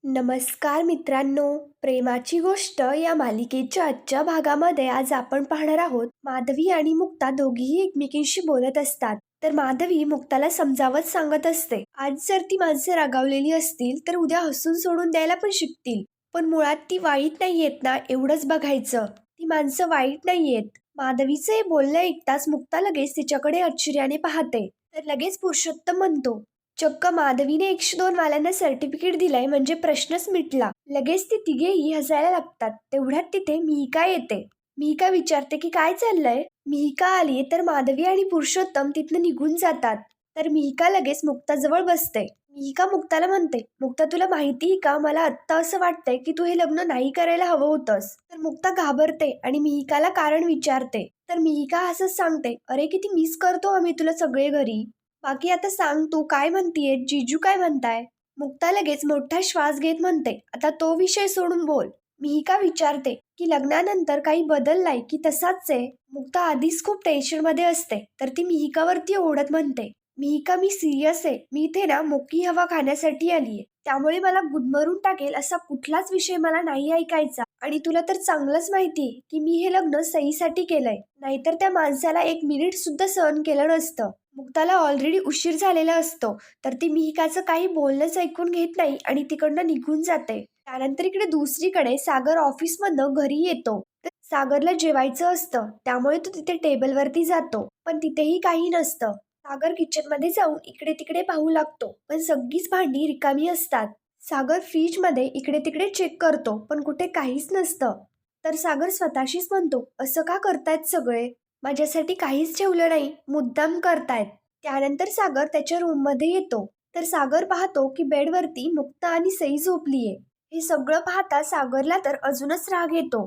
नमस्कार मित्रांनो, प्रेमाची गोष्ट या मालिकेच्या आजच्या भागामध्ये आज आपण पाहणार आहोत. माधवी आणि मुक्ता दोघीही एकमेकींशी बोलत असतात. तर माधवी मुक्ताला समजावत सांगत असते, आज जर ती माणसं रागावलेली असतील तर उद्या हसून सोडून द्यायला पण शिकतील. पण मुळात ती वाईट नाहीयेत ना, एवढंच बघायचं. ती माणसं वाईट नाहीयेत. माधवीचं हे बोलणं ऐकताच मुक्ता लगेच तिच्याकडे आश्चर्याने पाहते. तर लगेच पुरुषोत्तम म्हणतो, चक्क माधवीने 102 वाल्यांना सर्टिफिकेट दिलंय म्हणजे प्रश्नच मिटला. लगेच ते तिघेही हसायला लागतात. तेवढ्यात तिथे मिहिका येते. मिहिका विचारते की काय चाललंय. मिहिका आली तर माधवी आणि पुरुषोत्तम तिथनं निघून जातात. तर मिहिका लगेच मुक्ताजवळ बसते. मिहिका मुक्ताला म्हणते, मुक्ता तुला माहितीये का, मला आत्ता असं वाटतंय की तू हे लग्न नाही करायला हवं होतंस. तर मुक्ता घाबरते आणि मिहिकाला कारण विचारते. तर मिहिका हसत सांगते, अरे किती मिस करतो आम्ही तुला सगळे घरी. बाकी आता सांग, तू काय म्हणतीये, जीजू काय म्हणताय. मुक्ता लगेच मोठा श्वास घेत म्हणते, आता तो विषय सोडून बोल. मिहिका विचारते की लग्नानंतर काही बदललाय की तसाच आहे. मुक्ता आधीच खूप टेन्शन मध्ये असते. तर ती मिहिकावरती ओढत म्हणते, मिहिका मी सिरियस आहे. मी इथे ना मोकळी हवा खाण्यासाठी आलीये. त्यामुळे मला गुदमरून टाकेल असा कुठलाच विषय मला नाही ऐकायचा. आणि तुला तर चांगलंच माहितीये की मी हे लग्न सहीसाठी केलंय, नाहीतर त्या माणसाला 1 मिनिट सुद्धा सहन केलं नसतं. मुक्ताला ऑलरेडी उशीर झालेला असतो. तर ती मिहिकाचं काही बोलणंच ऐकून घेत नाही आणि तिकडनं निघून जाते. त्यानंतर इकडे दुसरीकडे सागर ऑफिसमधनं घरी येतो. तर सागरला जेवायचं असतं, त्यामुळे तो तिथे टेबलवरती जातो. पण तिथेही काही नसतं. सागर किचन मध्ये जाऊन इकडे तिकडे पाहू लागतो, पण सगळीच भांडी रिकामी असतात. सागर फ्रीज मध्ये इकडे तिकडे चेक करतो, पण कुठे काहीच नसतं. तर सागर स्वतःशीच म्हणतो, असं का करतायत सगळे. माझ्यासाठी काहीच ठेवलं नाही, मुद्दाम करतायत. त्यानंतर सागर त्याच्या रूम मध्ये येतो. तर सागर पाहतो की बेडवरती मुक्ता आणि सई झोपलीये. हे सगळं पाहता सागरला तर अजूनच राग येतो.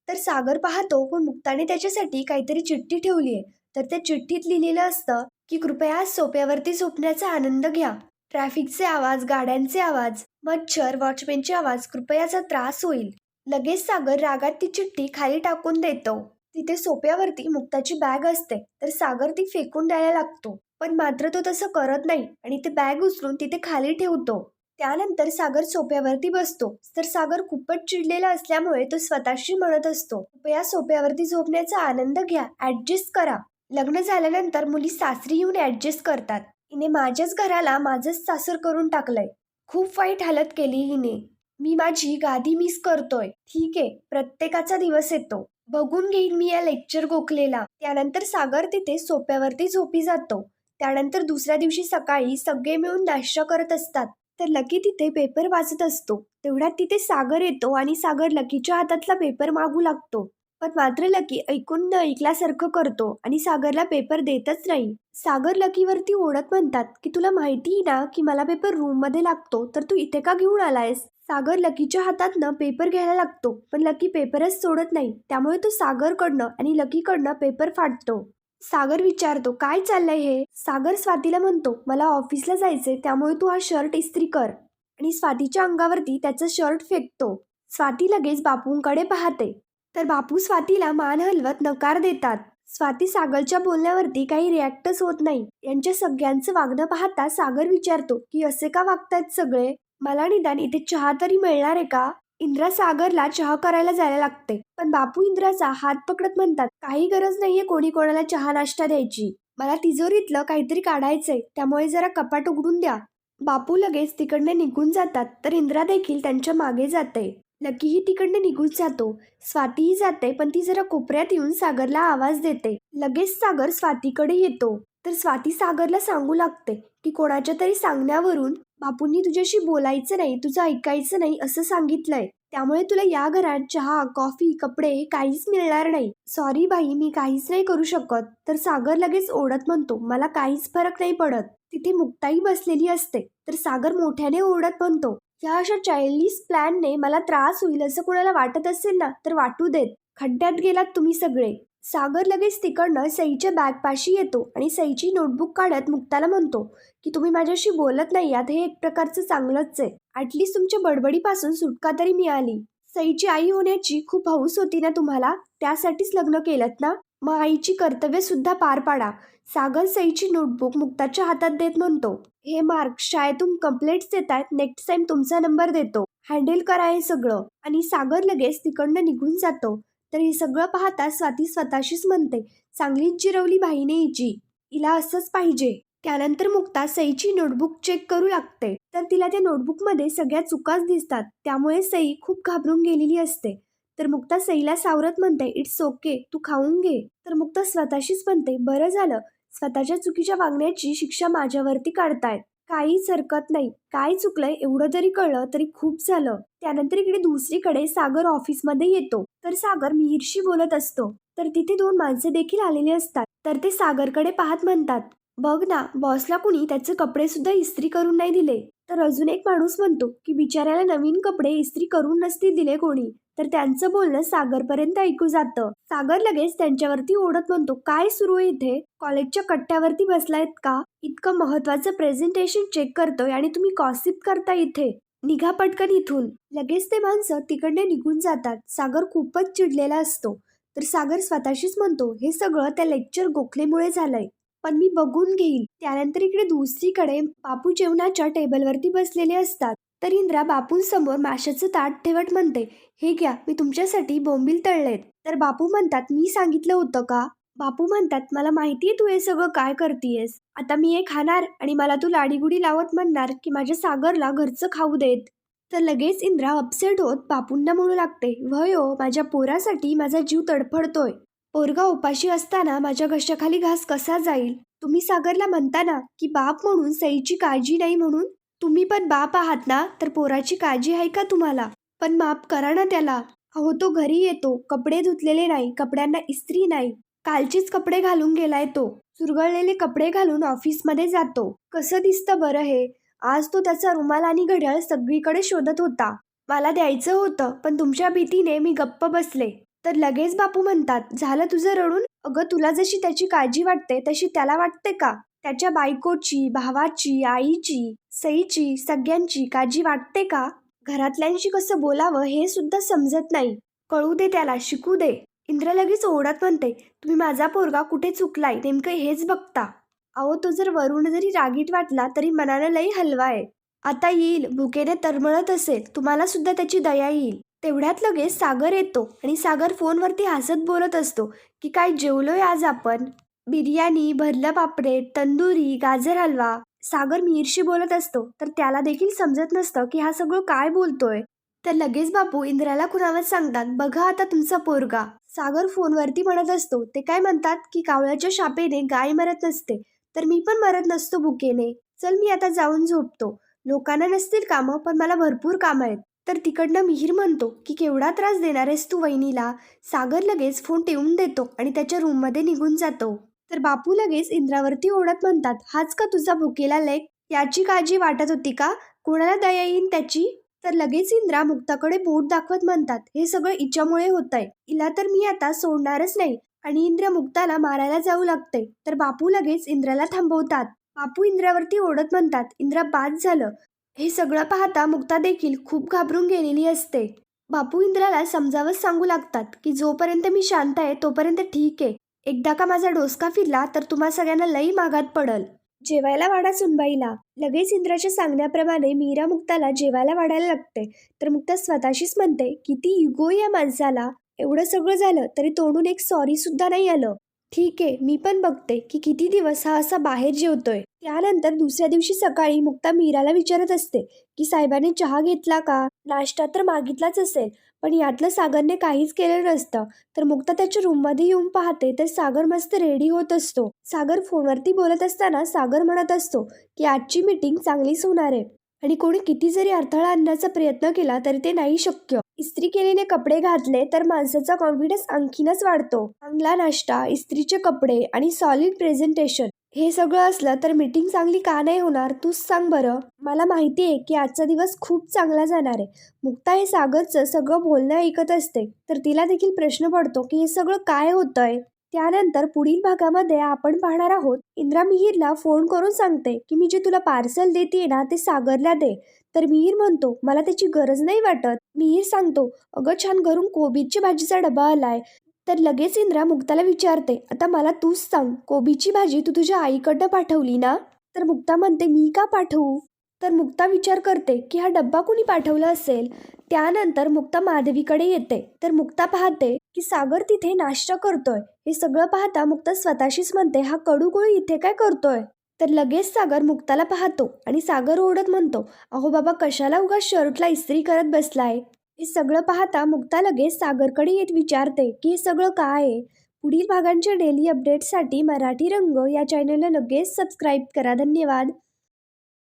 तर सागर पाहतो की मुक्ताने त्याच्यासाठी काहीतरी चिठ्ठी ठेवलीये. तर त्या चिठ्ठीत लिहिलेलं असतं की कृपया आज सोप्यावरती झोपण्याचा आनंद घ्या. ट्रॅफिकचे आवाज, गाड्यांचे आवाज, मच्छर, वॉचमॅनचे आवाज, कृपयाचा त्रास होईल. लगेच सागर रागात ती चिठ्ठी खाली टाकून देतो. तिथे सोप्यावरती मुक्ताची बॅग असते. तर सागर ती फेकून द्यायला लागतो. पण मात्र तो तसं करत नाही आणि ते बॅग उचलून तिथे खाली ठेवतो. त्यानंतर सागर सोप्यावरती बसतो. तर सागर खूपच चिडलेला असल्यामुळे तो स्वतःशी म्हणत असतो, कृपया सोप्यावरती झोपण्याचा आनंद घ्या, ऍडजस्ट करा. लग्न झाल्यानंतर मुली सासरी येऊन ऍडजस्ट करतात. हिने माझ्याच घराला माझंच सासर करून टाकलंय. खूप वाईट हालत केली हिने. मी माझी गादी मिस करतोय. ठीक आहे, प्रत्येकाचा दिवस येतो. बघून घेईन मी या लेक्चर गोखलेला. त्यानंतर सागर तिथे सोप्यावरती झोपी जातो. त्यानंतर दुसऱ्या दिवशी सकाळी सगळे मिळून नाश्ता करत असतात. तर लकी तिथे पेपर वाचत असतो. तेवढ्यात तिथे सागर येतो आणि सागर लकीच्या हातातला पेपर मागू लागतो. पण मात्र लकी ऐकून न ऐकल्यासारखं करतो आणि सागरला पेपर देतच नाही. सागर लकीवरती ओढत म्हणतात की तुला माहिती ना की मला पेपर रूम मध्ये लागतो, तर तू इथे का घेऊन आलायस. सागर लकीच्या हातातनं पेपर घ्यायला लागतो, पण लकी पेपरच सोडत नाही. त्यामुळे तो सागरकडनं आणि लकीकडनं पेपर फाडतो. सागर विचारतो, काय चाललंय हे. सागर स्वातीला म्हणतो, मला ऑफिसला जायचंय, त्यामुळे तू हा शर्ट इस्त्री कर. आणि स्वातीच्या अंगावरती त्याचा शर्ट फेकतो. स्वाती लगेच बापूंकडे पाहते. तर बापू स्वातीला मान हलवत नकार देतात. स्वाती सागरच्या बोलण्यावरती काही रिॲक्टच होत नाही. यांच्या सगळ्यांचं वागणं पाहता सागर विचारतो की असे का वागतायत सगळे. मला निदान इथे चहा तरी मिळणार आहे का. इंद्रा सागरला चहा करायला जायला लागते, पण बापू इंद्राचा हात पकडत म्हणतात, काही गरज नाहीये कोणी कोणाला चहा नाश्ता द्यायची. मला तिजोरीतलं काहीतरी काढायचंय, त्यामुळे जरा कपाट उघडून द्या. बापू लगेच तिकडने निघून जातात. तर इंद्रा देखील त्यांच्या मागे जाते. लकीही तिकडने निघून जातो. स्वातीही जाते, पण ती जरा कोपऱ्यात येऊन सागरला आवाज देते. लगेच सागर स्वातीकडे येतो. तर स्वाती सागरला सांगू लागते की कोणाच्या तरी सांगण्यावरून बापूंनी तुझ्याशी बोलायचं नाही, तुझं ऐकायचं नाही असं सांगितलंय. त्यामुळे तुला या घरात चहा, कॉफी, कपडे हे काहीच मिळणार नाही. सॉरी बाई, मी काहीच नाही करू शकत. तर सागर लगेच ओढत म्हणतो, मला काहीच फरक नाही पडत. तिथे मुक्ताई बसलेली असते. तर सागर मोठ्याने ओरडत म्हणतो, या अशा चाइल्डिश प्लॅनने मला त्रास होईल असं कोणाला वाटत असेल ना, तर वाटू देत. खड्ड्यात गेलात तुम्ही सगळे. सागर लगेच तिकडनं सईच्या बॅग पाशी येतो आणि सईची नोटबुक काढत मुक्ताला म्हणतो की तुम्ही माझ्याशी बोलत नाही आहात, हे एक प्रकारचं चांगलंच आहे. ऍटलीस्ट तुमच्या बडबडीपासून सुटका तरी मिळाली. सईची आई होण्याची खूप हौस होती ना तुम्हाला, त्यासाठीच लग्न केलं ना. मग आईची कर्तव्य सुद्धा पार पाडा. सागर सईची नोटबुक मुक्ताच्या हातात देत म्हणतो, हे मार्क शाळेतून कंप्लेंट्स येत आहेत, नेक्स्ट टाइम तुमचा नंबर देतो, हँडल करा हे सगळं. आणि सागर लगेच तिकडनं निघून जातो. तर हे सगळं पाहता स्वाती स्वतःशीच म्हणते, चांगलीच जिरवली बाईने हिची, हिला असंच पाहिजे. त्यानंतर मुक्ता सईची नोटबुक चेक करू लागते. तर तिला त्या नोटबुकमध्ये सगळ्या चुकाच दिसतात. त्यामुळे सई खूप घाबरून गेलेली असते. तर मुक्ता सईला सावरत म्हणते, इट्स ओके, तू खाऊन घे. तर मुक्ता स्वतःशीच म्हणते, बरं झालं, स्वतःच्या चुकीच्या वागण्याची शिक्षा माझ्यावरती काढतायत. काहीच हरकत नाही, काय चुकलंय एवढं जरी कळलं तरी खूप झालं. त्यानंतर इकडे दुसरीकडे सागर ऑफिसमध्ये येतो. तर सागर मिहिरशी बोलत असतो. तर तिथे 2 माणसे देखील आलेली असतात. तर ते सागरकडे पाहत म्हणतात, बघ ना, बॉसला कुणी त्याचे कपडे सुद्धा इस्त्री करून नाही दिले. तर अजून एक माणूस म्हणतो की बिचाऱ्याला नवीन कपडे इस्त्री करून नसतील दिले कोणी. तर त्यांचं बोलणं सागरपर्यंत ऐकू जातं. सागर लगेच त्यांच्यावरती ओढत म्हणतो, काय सुरू आहे इथे? कॉलेजच्या कट्ट्यावरती बसलायत का? इतकं महत्वाचं प्रेझेंटेशन चेक करतोय आणि तुम्ही गॉसिप करता इथे. निघा पटकन इथून. लगेच ते माणसं तिकडने निघून जातात. सागर खूपच चिडलेला असतो. तर सागर स्वतःशीच म्हणतो, हे सगळं त्या लेक्चर गोखलेमुळे झालंय, पण मी बघून घेईल. त्यानंतर इकडे दुसरीकडे बापू जेवणाच्या टेबलवरती बसलेले असतात. तर इंद्रा बापूंसमोर माशाचं ताट ठेवत म्हणते, हे घ्या, मी तुमच्यासाठी बोंबील तळलेत. तर बापू म्हणतात, मी सांगितलं होतं का? बापू म्हणतात, मला माहितीये तू हे सगळं काय करतीयस. आता मी हे खाणार आणि मला तू लाडीगुडी लावत म्हणणार की माझ्या सागरला घरचं खाऊ देत. तर लगेच इंद्रा अपसेट होत बापूंना म्हणू लागते, वय हो, माझ्या पोरासाठी माझा जीव तडफडतोय. पोरगा उपाशी असताना माझ्या घशाखाली घास कसा जाईल? तुम्ही सागरला म्हणता ना की बाप म्हणून सईची काळजी नाही म्हणून. तुम्ही पण बाप आहात ना, तर पोराची काळजी आहे का तुम्हाला? पण माफ करा ना त्याला. अहो, तो घरी येतो, कपडे धुतलेले नाही, कपड्यांना इस्त्री नाही, कालचेच कपडे घालून गेलाय तो. चुरगळलेले कपडे घालून ऑफिसमध्ये जातो. कसं दिसतं बरं हे? आज तो त्याचा रुमाल आणि घड्याळ सगळीकडे शोधत होता. मला द्यायचं होतं, पण तुमच्या भीतीने मी गप्प बसले. तर लगेच बापू म्हणतात, झालं तुझं रडून? अगं, तुला जशी त्याची काळजी वाटते तशी त्याला वाटते का? त्याच्या बायकोची, भावाची, आईची, सईची, सगळ्यांची काळजी वाटते का? घरातल्यांशी कसं बोलावं हे सुद्धा समजत नाही. कळू दे त्याला, शिकू दे. इंद्र लगेच ओरडत म्हणते, तुम्ही माझा पोरगा कुठे चुकलाय नेमकं हेच बघता. अहो, तो जर वरून जरी रागीट वाटला तरी मनानं लई हलवा आहे. आता येईल, भुकेने तरमळत असेल, तुम्हाला सुद्धा त्याची दया येईल. तेवढ्यात लगेच सागर येतो आणि सागर फोनवरती हसत बोलत असतो की काय जेवलोय आज आपण. बिर्याणी, भरलं पापलेट, तंदुरी, गाजर हलवा. सागर मिहिरशी बोलत असतो. तर त्याला देखील समजत नसतं की हा सगळं काय बोलतोय. तर लगेच बापू इंद्राला खुणावत सांगतात, बघा आता तुमचा पोरगा. सागर फोनवरती म्हणत असतो, ते काय म्हणतात की कावळ्याच्या शापेने गाय मरत नसते, तर मी पण मरत नसतो भुकेने. चल, मी आता जाऊन झोपतो. लोकांना नसतील कामं, पण मला भरपूर कामं आहेत. तर तिकडनं मिहीर म्हणतो की केवढा त्रास देणार आहेस तू वहिनीला. सागर लगेच फोन ठेवून देतो आणि त्याच्या रूममध्ये निघून जातो. तर बापू लगेच इंद्रावरती ओढत म्हणतात, हाच का तुझा भुकेला लेक? याची काळजी वाटत होती का? कोणाला दया येईन त्याची? तर लगेच इंद्रा मुक्ताकडे बोट दाखवत म्हणतात, हे सगळं हिच्यामुळे होतंय, हिला तर मी आता सोडणारच नाही. आणि इंद्र मुक्ताला मारायला जाऊ लागते. तर बापू लगेच इंद्राला थांबवतात. बापू इंद्रावरती ओढत म्हणतात, इंद्रा बाद झालं. हे सगळं पाहता मुक्ता देखील खूप घाबरून गेलेली असते. बापू इंद्राला समजावत सांगू लागतात की जोपर्यंत मी शांत आहे तोपर्यंत ठीक आहे, एकदा का माझा डोसका फिरला तर तुम्हा सगळ्यांना लई मागात पडल. जेवायला वाढा सुनबाईला. लगेच इंद्राच्या सांगण्याप्रमाणे मीरा मुक्ताला जेवायला वाढायला लागते. तर मुक्ता स्वतःशीच म्हणते, किती इगो या माणसाला. एवढं सगळं झालं तरी तोंडून एक सॉरी सुद्धा नाही आलं. ठीक आहे, मी पण बघते की किती दिवस हा असा बाहेर जेवतोय. त्यानंतर दुसऱ्या दिवशी सकाळी मुक्ता मीराला विचारत असते की साहेबांनी चहा घेतला का? नाश्ता तर मागितलाच असेल, पण यातलं सागरने काहीच केलं नसतं. तर मुक्ता त्याच्या रूममध्ये येऊन पाहते तर सागर मस्त रेडी होत असतो. सागर फोनवरती बोलत असताना सागर म्हणत असतो की आजची मीटिंग चांगलीच होणार आहे आणि कोणी किती जरी अडथळा आणण्याचा प्रयत्न केला तरी ते नाही शक्य. इस्त्री केलेले कपडे घातले तर माणसाचा कॉन्फिडन्स आणखीनच वाढतो. चांगला नाश्ता, इस्त्रीचे कपडे आणि सॉलिड प्रेझेंटेशन हे सगळं असलं तर मीटिंग चांगली का नाही होणार? तूच सांग बरं. मला माहिती आहे की आजचा दिवस खूप चांगला जाणार आहे. मुक्ता हे सागरचं सगळं बोलणं ऐकत असते. तर तिला देखील प्रश्न पडतो की हे सगळं काय होतंय. त्यानंतर पुढील भागामध्ये आपण पाहणार आहोत, इंद्रा मिहीरला फोन करून सांगते की मी जे तुला पार्सल देते ना ते सागरला दे. तर मिहीर म्हणतो, मला त्याची गरज नाही वाटत. मिहीर सांगतो, अगं छान, घरून कोबीची भाजीचा डबा आलाय, तर लगेच इंद्रा मुक्ताला विचारते, आता मला तूच सांग, कोबीची भाजी तू तुझ्या आईकडनं पाठवली ना? तर मुक्ता म्हणते, मी का पाठवू? तर मुक्ता विचार करते की हा डब्बा कुणी पाठवला असेल. त्यानंतर मुक्ता माधवीकडे येते. तर मुक्ता पाहते की सागर तिथे नाश्ता करतोय. हे सगळं पाहता मुक्ता स्वतःशीच म्हणते, हा कडू इथे काय करतोय? तर लगेच सागर मुक्ताला पाहतो आणि सागर ओरडत म्हणतो, अहो बाबा, कशाला उगाच शर्टला इस्त्री करत बसलाय? हे सगळं पाहता मुक्ता लगेच सागरकडे येत विचारते की हे सगळं काय आहे. पुढील भागांच्या डेली अपडेट्ससाठी मराठी रंग या चॅनलला लगेच सबस्क्राईब करा. धन्यवाद.